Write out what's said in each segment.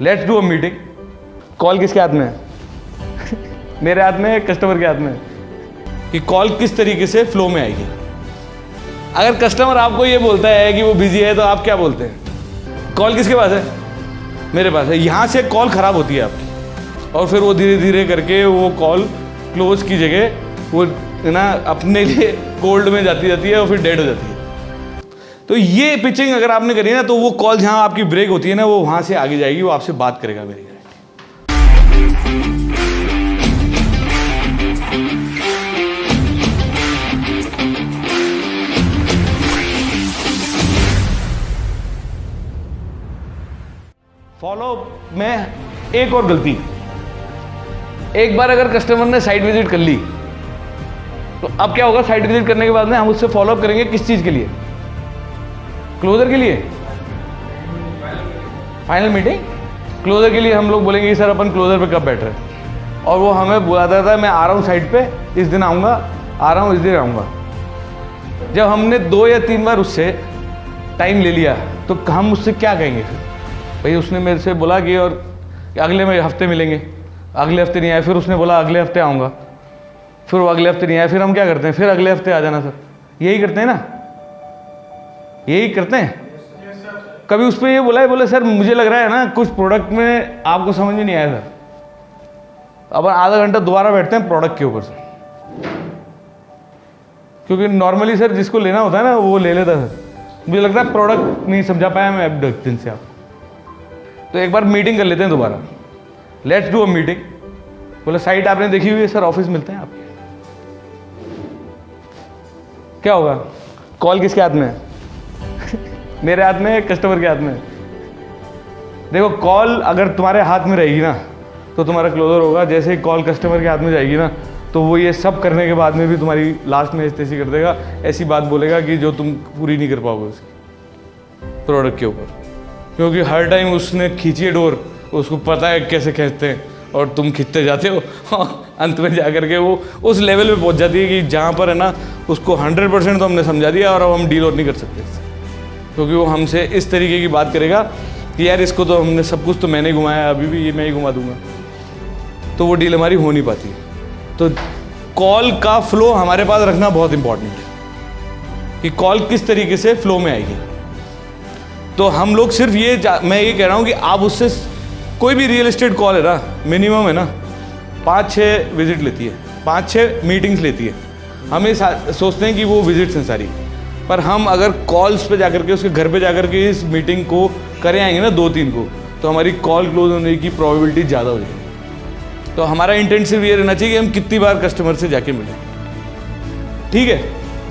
Let's do a meeting. Call किसके हाथ में है? मेरे हाथ में है, कस्टमर के हाथ में है कि कॉल किस तरीके से फ्लो में आएगी। अगर कस्टमर आपको ये बोलता है कि वो बिजी है तो आप क्या बोलते हैं? कॉल किसके पास है? मेरे पास है। यहाँ से कॉल खराब होती है आपकी और फिर वो धीरे धीरे करके वो कॉल क्लोज की जगह वो ना अपने लिए कोल्ड में जाती जाती है और फिर डेड हो जाती है। तो ये पिचिंग अगर आपने करी ना तो वो कॉल जहाँ आपकी ब्रेक होती है ना वो वहाँ से आगे जाएगी, वो आपसे बात करेगा मेरी। फॉलो में एक और गलती, एक बार अगर कस्टमर ने साइट विजिट कर ली तो अब क्या होगा? साइट विजिट करने के बाद में हम उससे फॉलो अप करेंगे किस चीज के लिए? क्लोजर के लिए, फाइनल मीटिंग। क्लोजर के लिए हम लोग बोलेंगे कि सर अपन क्लोजर पे कब बैठ रहे हैं, और वो हमें बुलाता था मैं आ रहा हूँ साइट पे, इस दिन आऊँगा, आ रहा हूँ इस दिन आऊँगा। जब हमने 2 या 3 बार उससे टाइम ले लिया तो हम उससे क्या कहेंगे फिर? भाई उसने मेरे से बोला कि और अगले हफ्ते मिलेंगे, अगले हफ्ते नहीं आया, फिर उसने बोला अगले हफ्ते आऊँगा, फिर वो अगले हफ्ते नहीं आया, फिर हम क्या करते हैं? फिर अगले हफ्ते आ जाना सर। यही करते हैं ना, यही करते हैं। कभी उस पर ये बोले सर मुझे लग रहा है ना कुछ प्रोडक्ट में आपको समझ में नहीं आया सर। अब आधा घंटा दोबारा बैठते हैं प्रोडक्ट के ऊपर से, क्योंकि नॉर्मली सर जिसको लेना होता है ना वो ले लेता है सर। मुझे लगता है प्रोडक्ट नहीं समझा पाया मैं अब दिन से। आप तो एक बार मीटिंग कर लेते हैं दोबारा, लेट्स डू अ मीटिंग। बोले साइट आपने देखी हुई है सर, ऑफिस मिलते हैं आपके। क्या होगा? कॉल किसके हाथ में है? मेरे हाथ में है, कस्टमर के हाथ में है। देखो कॉल अगर तुम्हारे हाथ में रहेगी ना तो तुम्हारा क्लोजर होगा। जैसे ही कॉल कस्टमर के हाथ में जाएगी ना तो वो ये सब करने के बाद में भी तुम्हारी लास्ट में ऐसी कर देगा, ऐसी बात बोलेगा कि जो तुम पूरी नहीं कर पाओगे उसकी प्रोडक्ट के ऊपर, क्योंकि हर टाइम उसने खींची है डोर, उसको पता है कैसे खींचते हैं और तुम खींचते जाते हो। अंत में जा करके वो उस लेवल पे पहुंच जाती है कि जहाँ पर है ना उसको 100% तो हमने समझा दिया और अब हम डील और नहीं कर सकते, क्योंकि वो हमसे इस तरीके की बात करेगा कि यार इसको तो हमने सब कुछ तो मैंने घुमाया, अभी भी ये मैं ही घुमा दूंगा, तो वो डील हमारी हो नहीं पाती। तो कॉल का फ्लो हमारे पास रखना बहुत इंपॉर्टेंट है कि कॉल किस तरीके से फ्लो में आएगी। तो हम लोग सिर्फ मैं ये कह रहा हूँ कि आप उससे कोई भी रियल एस्टेट कॉल है ना, मिनिमम है ना 5-6 विजिट लेती है, 5-6 मीटिंग्स लेती है। हम ये सोचते हैं कि वो विजिट्स हैं सारी, पर हम अगर कॉल्स पे जाकर के उसके घर पे जाकर के इस मीटिंग को करे आएंगे ना 2-3 को, तो हमारी कॉल क्लोज होने की प्रोबेबिलिटी ज़्यादा हो जाएगी। तो हमारा इंटेंट सिर्फ ये रहना चाहिए कि हम कितनी बार कस्टमर से जाके मिलें। ठीक है,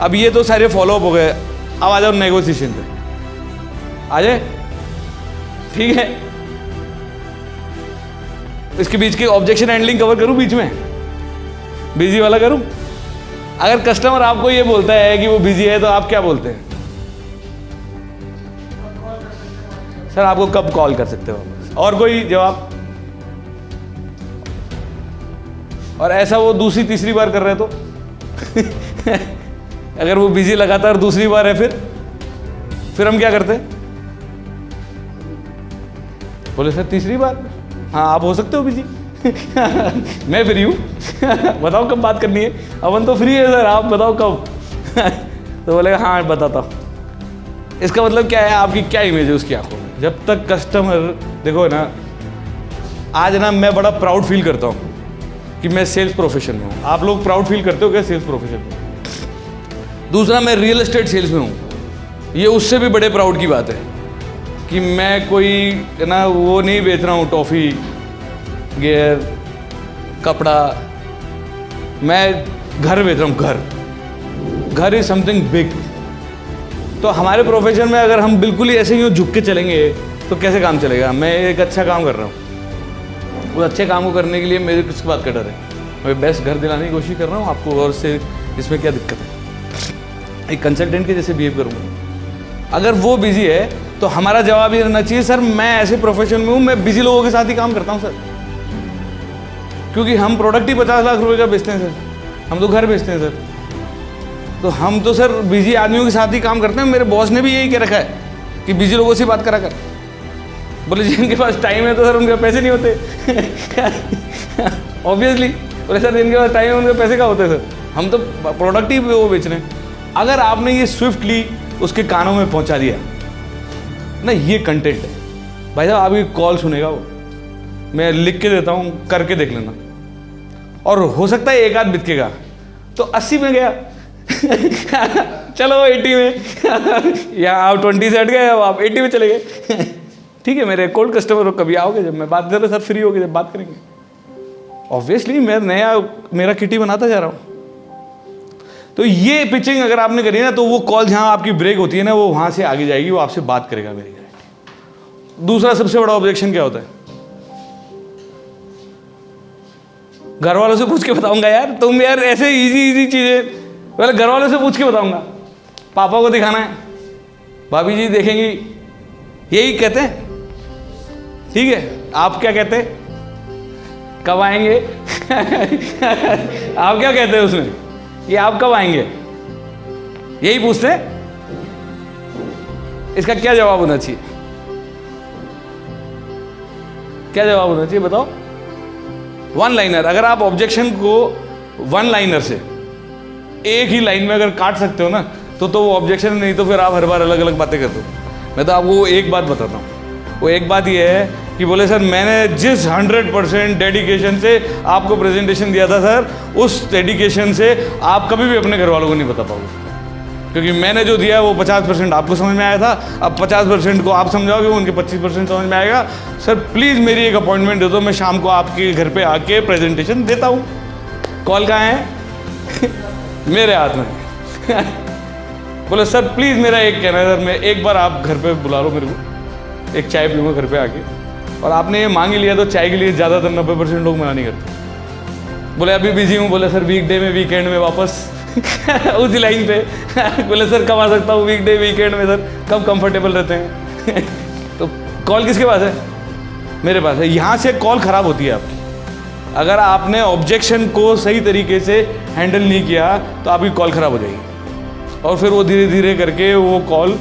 अब ये तो सारे फॉलोअप हो गए। अब आ जाओ नेगोशिएशन पे, आ जाए। ठीक है, इसके बीच के ऑब्जेक्शन हैंडलिंग कवर करूं, बीच में बिजी वाला करूं। अगर कस्टमर आपको ये बोलता है कि वो बिजी है तो आप क्या बोलते हैं? सर आपको कब कॉल कर सकते हो? और कोई जवाब? और ऐसा वो दूसरी तीसरी बार कर रहे हैं तो अगर वो बिजी लगातार दूसरी बार है फिर हम क्या करते हैं? बोले सर तीसरी बार, हाँ आप हो सकते हो बिजी। मैं फ्री हूँ। बताओ कब बात करनी है? अपन तो फ्री है सर, आप बताओ कब। तो बोलेगा हाँ बताता हूँ। इसका मतलब क्या है? आपकी क्या इमेज है उसकी आंखों में? जब तक कस्टमर देखो ना, आज ना मैं बड़ा प्राउड फील करता हूँ कि मैं सेल्स प्रोफेशन में हूँ। आप लोग प्राउड फील करते हो क्या सेल्स प्रोफेशन में? दूसरा, मैं रियल एस्टेट सेल्स में हूँ। ये उससे भी बड़े प्राउड की बात है कि मैं कोई ना वो नहीं बेच रहा हूँ, टॉफ़ी, गियर, कपड़ा। मैं घर बेच रहा हूँ। घर इज समथिंग बिग। तो हमारे प्रोफेशन में अगर हम बिल्कुल ही ऐसे ही झुक के चलेंगे तो कैसे काम चलेगा? मैं एक अच्छा काम कर रहा हूँ, उस अच्छे काम को करने के लिए मेरे किसकी बात का डर है? मैं बेस्ट घर दिलाने की कोशिश कर रहा हूँ आपको, और से इसमें क्या दिक्कत है? एक कंसल्टेंट के जैसे बिहेव करूँगा। अगर वो बिजी है तो हमारा जवाब ये रहना चाहिए, सर मैं ऐसे प्रोफेशन में हूँ, मैं बिजी लोगों के साथ ही काम करता हूँ सर, क्योंकि हम प्रोडक्ट ही 50 लाख रुपए का बेचते हैं सर, हम तो घर बेचते हैं सर। तो हम तो सर बिजी आदमियों के साथ ही काम करते हैं। मेरे बॉस ने भी यही कह रखा है कि बिजी लोगों से बात करा कर। बोले जिनके पास टाइम है तो सर उनके पैसे नहीं होते। ऑब्वियसली। बोले सर जिनके पास टाइम है उनके पैसे कहाँ होते हैं सर, हम तो प्रोडक्ट ही वो बेच रहे हैं। अगर आपने ये स्विफ्टली उसके कानों में पहुंचा दिया ना, ये कंटेंट है भाई साहब। आपकी कॉल सुनेगा वो, मैं लिख के देता हूँ, करके देख लेना। और हो सकता है एक आध बितकेगा, तो 80 में गया चलो 80 में या आप 20 से हट गए, अब आप 80 में चले गए। ठीक है मेरे कोल्ड कस्टमर, कभी आओगे जब मैं बात कर रहा, सर फ्री होगे जब बात करेंगे। ऑब्वियसली मैं नया मेरा किटी बनाता जा रहा हूँ। तो ये पिचिंग अगर आपने करी ना, तो वो कॉल जहाँ आपकी ब्रेक होती है ना, वो वहाँ से आगे जाएगी, वो आपसे बात करेगा मेरी गारंटी। दूसरा सबसे बड़ा ऑब्जेक्शन क्या होता है, घर वालों से पूछ के बताऊंगा यार, तुम यार ऐसे इजी चीजें पहले घर वालों से पूछ के बताऊंगा। पापा को दिखाना है, भाभी जी देखेंगी, यही कहते हैं। ठीक है, आप क्या कहते हैं, कब आएंगे आप क्या कहते हैं उसमें, ये आप कब आएंगे, यही पूछते हैं। इसका क्या जवाब होना चाहिए, क्या जवाब होना चाहिए बताओ। One liner. अगर आप ऑब्जेक्शन को वन लाइनर से एक ही लाइन में अगर काट सकते हो ना, तो वो ऑब्जेक्शन, नहीं तो फिर आप हर बार अलग अलग बातें करते हो। मैं तो आपको एक बात बताता हूँ, वो एक बात ये है कि बोले सर मैंने जिस 100% डेडिकेशन से आपको प्रेजेंटेशन दिया था सर, उस डेडिकेशन से आप कभी भी अपने घर वालों को नहीं बता पाओगे, क्योंकि मैंने जो दिया है वो 50% आपको समझ में आया था। अब 50% को आप समझाओगे, उनके 25% समझ में आएगा। सर प्लीज़ मेरी एक अपॉइंटमेंट दे दो, मैं शाम को आपके घर पे आके प्रेजेंटेशन देता हूँ। कॉल कहाँ है मेरे हाथ में बोले सर प्लीज़ मेरा एक कहना है सर, मैं एक बार आप घर पे बुला लो मेरे को, एक चाय पीऊँगा घर पे आके। और आपने ये मांग ही लिया, तो चाय के लिए ज़्यादातर 90% लोग मना नहीं करते। बोले अभी बिजी हूँ, बोले सर वीकडे में, वीकेंड में वापस उसी लाइन पे बोले सर कब आ सकता हूँ, वीकडे वीकेंड में सर, कब कंफर्टेबल रहते हैं तो कॉल किसके पास है, मेरे पास है। यहाँ से कॉल ख़राब होती है आपकी। अगर आपने ऑब्जेक्शन को सही तरीके से हैंडल नहीं किया, तो आपकी कॉल ख़राब हो जाएगी, और फिर वो धीरे धीरे करके वो कॉल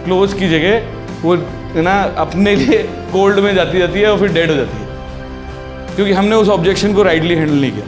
क्लोज की जगह वो ना अपने लिए कोल्ड में जाती है और फिर डेड हो जाती है, क्योंकि हमने उस ऑब्जेक्शन को राइटली हैंडल नहीं किया।